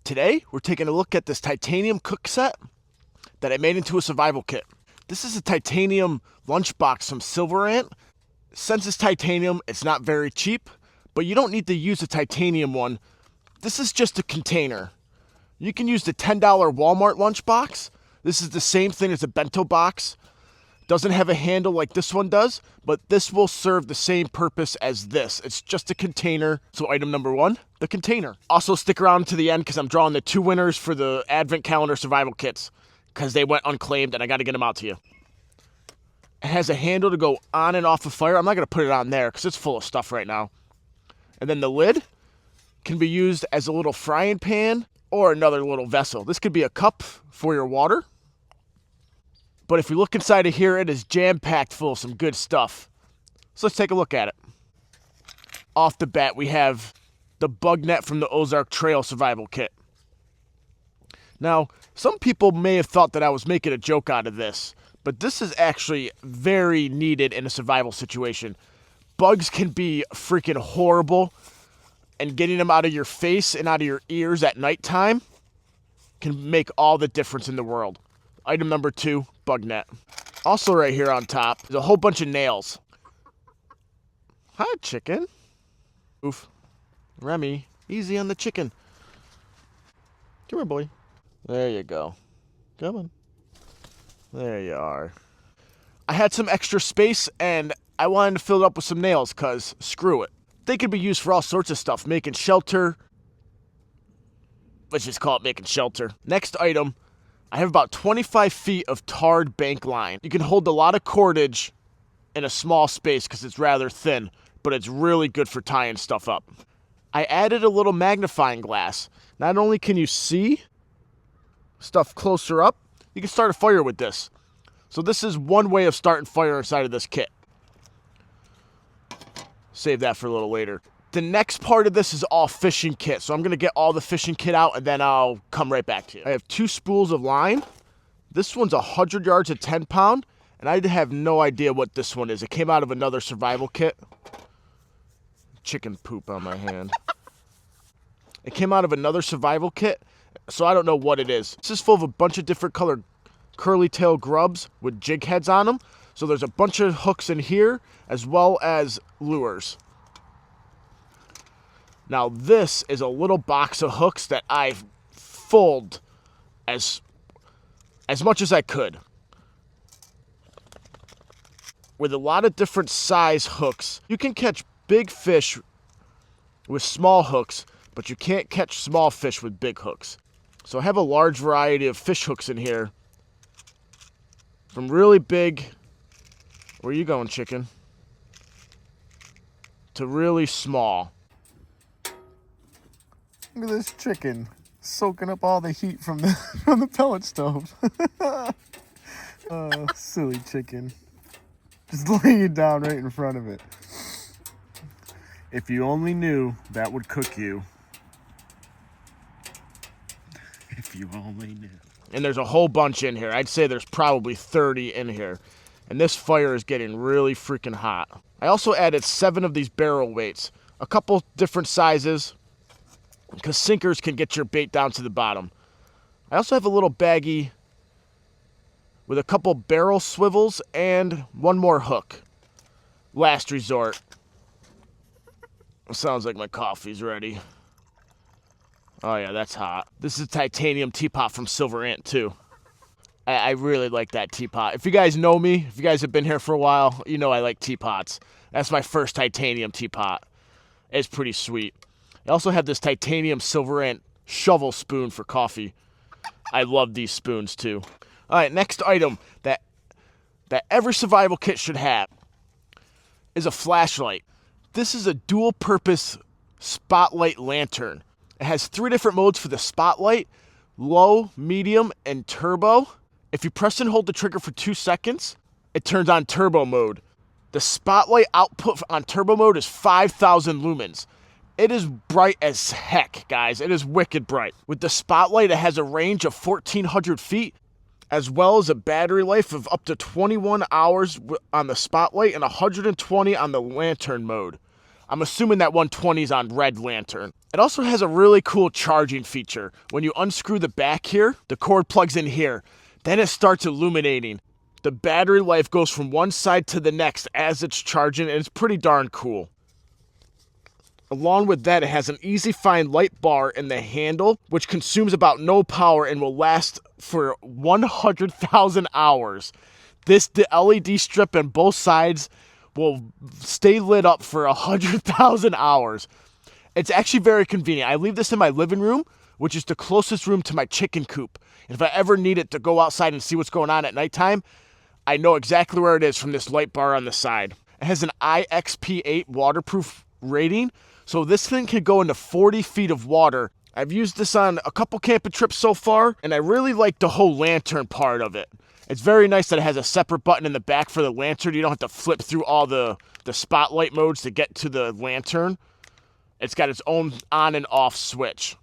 Today, we're taking a look at this titanium cook set that I made into a survival kit. This is a titanium lunchbox from Silver Ant. Since it's titanium, it's not very cheap, but you don't need to use a titanium one. This is just a container. You can use the $10 Walmart lunchbox. This is the same thing as a bento box. Doesn't have a handle like this one does, but this will serve the same purpose as this. It's just a container. So item number one, the container. Also stick around to the end because I'm drawing the two winners for the Advent Calendar survival kits because they went unclaimed and I got to get them out to you. It has a handle to go on and off the fire. I'm not going to put it on there because it's full of stuff right now. And then the lid can be used as a little frying pan or another little vessel. This could be a cup for your water. But if you look inside of here, it is jam-packed full of some good stuff. So let's take a look at it. Off the bat, we have the bug net from the Ozark Trail survival kit. Now, some people may have thought that I was making a joke out of this, but this is actually very needed in a survival situation. Bugs can be freaking horrible, and getting them out of your face and out of your ears at nighttime can make all the difference in the world. Item number two, bug net. Also right here on top is a whole bunch of nails. Hi, chicken. Oof. Remy, easy on the chicken. Come here, boy. There you go. Come on. There you are. I had some extra space, and I wanted to fill it up with some nails, because screw it. They could be used for all sorts of stuff. Making shelter. Let's just call it making shelter. Next item. I have about 25 feet of tarred bank line. You can hold a lot of cordage in a small space because it's rather thin, but it's really good for tying stuff up. I added a little magnifying glass. Not only can you see stuff closer up, you can start a fire with this. So this is one way of starting fire inside of this kit. Save that for a little later. The next part of this is all fishing kit. So I'm going to get all the fishing kit out and then I'll come right back to you. I have two spools of line. This one's 100 yards at 10 pound. And I have no idea what this one is. It came out of another survival kit. Chicken poop on my hand. It came out of another survival kit. So I don't know what it is. This is full of a bunch of different colored curly tail grubs with jig heads on them. So there's a bunch of hooks in here as well as lures. Now this is a little box of hooks that I've folded as much as I could. With a lot of different size hooks. You can catch big fish with small hooks, but you can't catch small fish with big hooks. So I have a large variety of fish hooks in here. From really big, where are you going, chicken? To really small. Look at this chicken soaking up all the heat from the pellet stove. Oh, silly chicken. Just laying it down right in front of it. If you only knew that would cook you. If you only knew. And there's a whole bunch in here. I'd say there's probably 30 in here. And this fire is getting really freaking hot. I also added 7 of these barrel weights. A couple different sizes. Because sinkers can get your bait down to the bottom. I also have a little baggie with a couple barrel swivels and one more hook. Last resort. It sounds like my coffee's ready. Oh yeah, that's hot. This is a titanium teapot from Silver Ant too. I really like that teapot. If you guys know me, if you guys have been here for a while, you know I like teapots. That's my first titanium teapot. It's pretty sweet. I also have this titanium Silver Ant shovel spoon for coffee. I love these spoons too. All right, next item that every survival kit should have is a flashlight. This is a dual-purpose spotlight lantern. It has 3 different modes for the spotlight: low, medium, and turbo. If you press and hold the trigger for 2 seconds, it turns on turbo mode. The spotlight output on turbo mode is 5,000 lumens. It is bright as heck, guys. It is wicked bright. With the spotlight, it has a range of 1,400 feet, as well as a battery life of up to 21 hours on the spotlight and 120 on the lantern mode. I'm assuming that 120 is on red lantern. It also has a really cool charging feature. When you unscrew the back here, the cord plugs in here. Then it starts illuminating. The battery life goes from one side to the next as it's charging, and it's pretty darn cool. Along with that, it has an easy find light bar in the handle, which consumes about no power and will last for 100,000 hours. The LED strip on both sides will stay lit up for 100,000 hours. It's actually very convenient. I leave this in my living room, which is the closest room to my chicken coop. And if I ever need it to go outside and see what's going on at nighttime, I know exactly where it is from this light bar on the side. It has an IXP8 waterproof rating, so this thing can go into 40 feet of water. I've used this on a couple camping trips so far, and I really like the whole lantern part of it. It's very nice that it has a separate button in the back for the lantern. You don't have to flip through all the spotlight modes to get to the lantern. It's got its own on and off switch.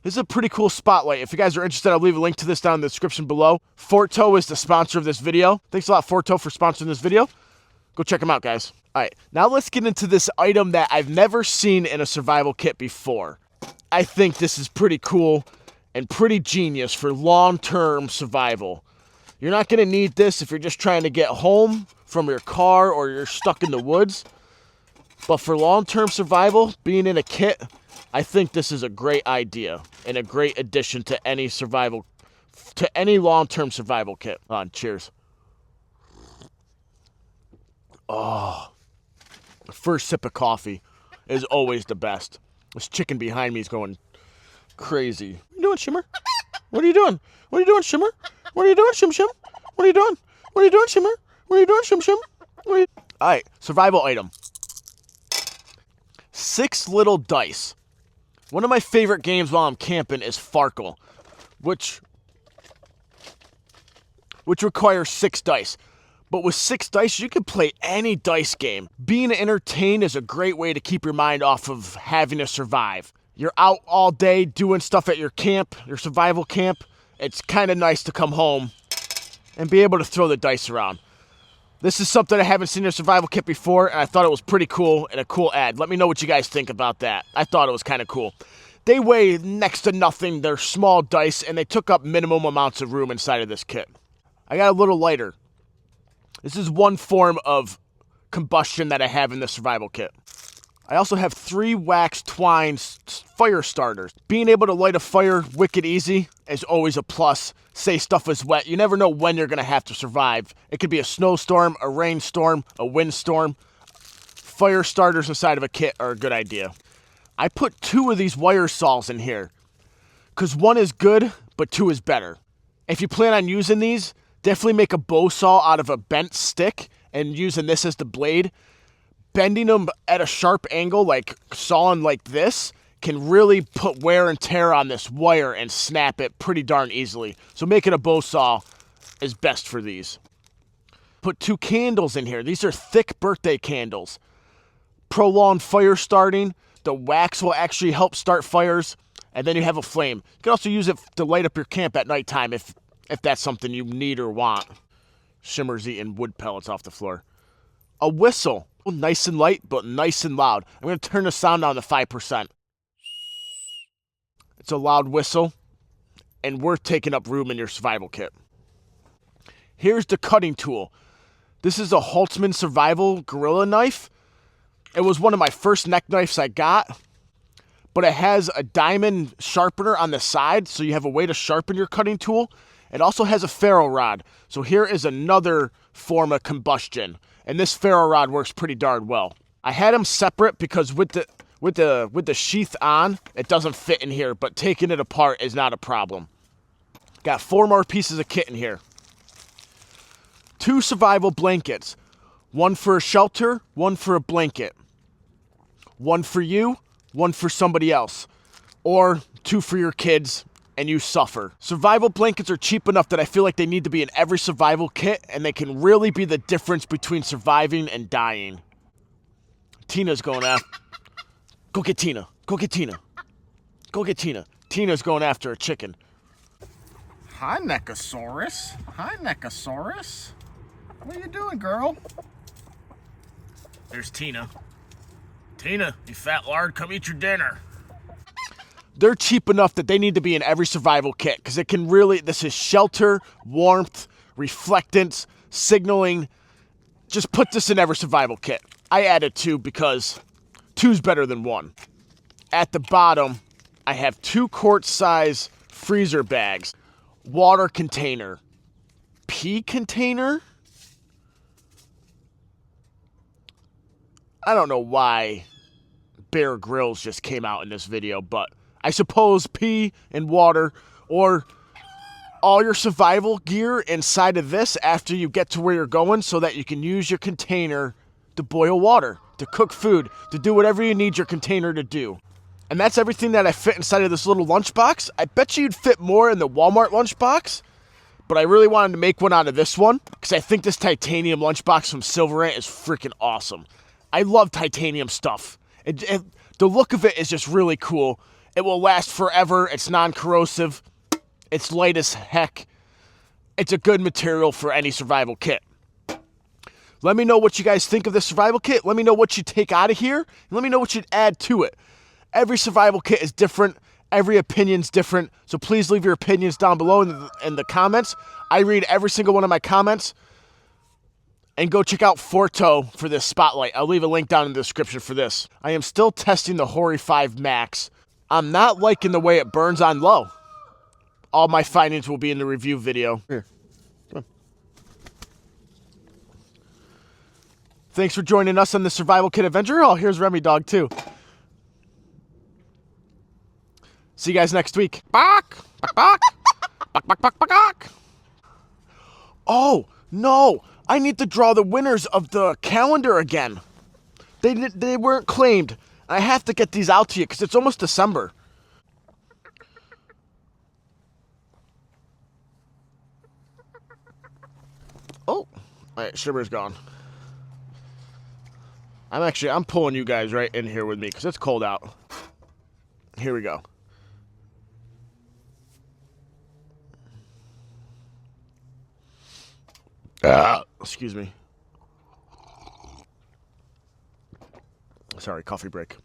This is a pretty cool spotlight. If you guys are interested, I'll leave a link to this down in the description below. Forto is the sponsor of this video. Thanks a lot, Forto, for sponsoring this video. Go check them out, guys. All right, now let's get into this item that I've never seen in a survival kit before. I think this is pretty cool and pretty genius for long-term survival. You're not going to need this if you're just trying to get home from your car or you're stuck in the woods. But for long-term survival, being in a kit, I think this is a great idea and a great addition to any long-term survival kit. Cheers. Oh, the first sip of coffee is always the best. This chicken behind me is going crazy. What are you doing, Shimmer? What are you doing? What are you doing, Shimmer? What are you doing, Shim Shim? What are you doing? What are you doing, Shimmer? What are you doing, Shim Shim? All right, survival item. 6 little dice. One of my favorite games while I'm camping is Farkle, which requires 6 dice. But with 6 dice, you can play any dice game. Being entertained is a great way to keep your mind off of having to survive. You're out all day doing stuff at your camp, your survival camp. It's kind of nice to come home and be able to throw the dice around. This is something I haven't seen in a survival kit before, and I thought it was pretty cool and a cool ad. Let me know what you guys think about that. I thought it was kind of cool. They weigh next to nothing. They're small dice, and they took up minimum amounts of room inside of this kit. I got a little lighter. This is one form of combustion that I have in the survival kit. I also have 3 wax twine fire starters. Being able to light a fire wicked easy is always a plus. Say stuff is wet. You never know when you're going to have to survive. It could be a snowstorm, a rainstorm, a windstorm. Fire starters inside of a kit are a good idea. I put 2 of these wire saws in here because 1 is good, but 2 is better. If you plan on using these, definitely make a bow saw out of a bent stick and using this as the blade. Bending them at a sharp angle, like sawing like this, can really put wear and tear on this wire and snap it pretty darn easily. So making a bow saw is best for these. Put 2 candles in here. These are thick birthday candles. Prolonged fire starting. The wax will actually help start fires, and then you have a flame. You can also use it to light up your camp at nighttime if that's something you need or want. Shimmer's eating wood pellets off the floor. A whistle. Nice and light, but nice and loud. I'm going to turn the sound down to 5%. It's a loud whistle, and worth taking up room in your survival kit. Here's the cutting tool. This is a Holtzman Survival Gorilla Knife. It was one of my first neck knives I got, but it has a diamond sharpener on the side, so you have a way to sharpen your cutting tool. It also has a ferro rod, so here is another form of combustion. And this ferro rod works pretty darn well. I had them separate because with the sheath on, it doesn't fit in here, but taking it apart is not a problem. Got 4 more pieces of kit in here. 2 survival blankets. 1 for a shelter, 1 for a blanket. 1 for you, 1 for somebody else. Or 2 for your kids, and you suffer. Survival blankets are cheap enough that I feel like they need to be in every survival kit, and they can really be the difference between surviving and dying. Tina's going after... Go get Tina. Go get Tina. Go get Tina. Tina's going after a chicken. Hi, Nechosaurus. Hi, Nechosaurus. What are you doing, girl? There's Tina. Tina, you fat lard, come eat your dinner. They're cheap enough that they need to be in every survival kit because it can really, this is shelter, warmth, reflectance, signaling. Just put this in every survival kit. I added 2 because 2's better than 1. At the bottom, I have 2 quart size freezer bags, water container, pea container. I don't know why Bear Grylls just came out in this video, but I suppose pea and water, or all your survival gear inside of this after you get to where you're going so that you can use your container to boil water, to cook food, to do whatever you need your container to do. And that's everything that I fit inside of this little lunchbox. I bet you'd fit more in the Walmart lunchbox, but I really wanted to make one out of this one because I think this titanium lunchbox from Silver Ant is freaking awesome. I love titanium stuff. The look of it is just really cool. It will last forever. It's non-corrosive. It's light as heck. It's a good material for any survival kit. Let me know what you guys think of this survival kit. Let me know what you take out of here. And let me know what you'd add to it. Every survival kit is different. Every opinion's different. So please leave your opinions down below in the comments. I read every single one of my comments. And go check out Forto for this spotlight. I'll leave a link down in the description for this. I am still testing the Hori 5 Max. I'm not liking the way it burns on low. All my findings will be in the review video. Here, come on. Thanks for joining us on the Survival Kit Adventure. Oh, here's Remy Dog too. See you guys next week. Bak! Bak, bak! Bak, bak, bak, bak, bak! Oh, no! I need to draw the winners of the calendar again. They weren't claimed. I have to get these out to you because it's almost December. Oh, all right, Sugar's gone. I'm pulling you guys right in here with me because it's cold out. Here we go. Excuse me. Sorry, coffee break.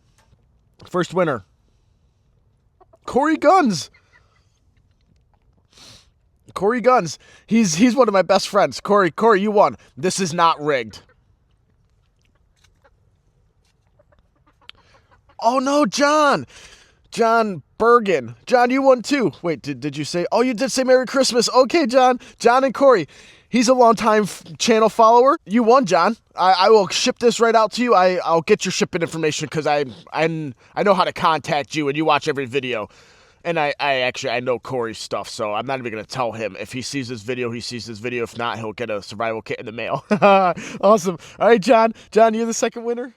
First winner. Corey Guns. Corey Guns. He's one of my best friends. Corey, you won. This is not rigged. Oh no, John. John Bergen. John, you won too. Wait, did you say? Oh, you did say Merry Christmas. Okay, John. John and Corey. He's a longtime channel follower. You won, John. I will ship this right out to you. I'll get your shipping information because I know how to contact you and you watch every video. And I know Corey's stuff, so I'm not even going to tell him. If he sees this video, he sees this video. If not, he'll get a survival kit in the mail. Awesome. All right, John. John, you're the second winner.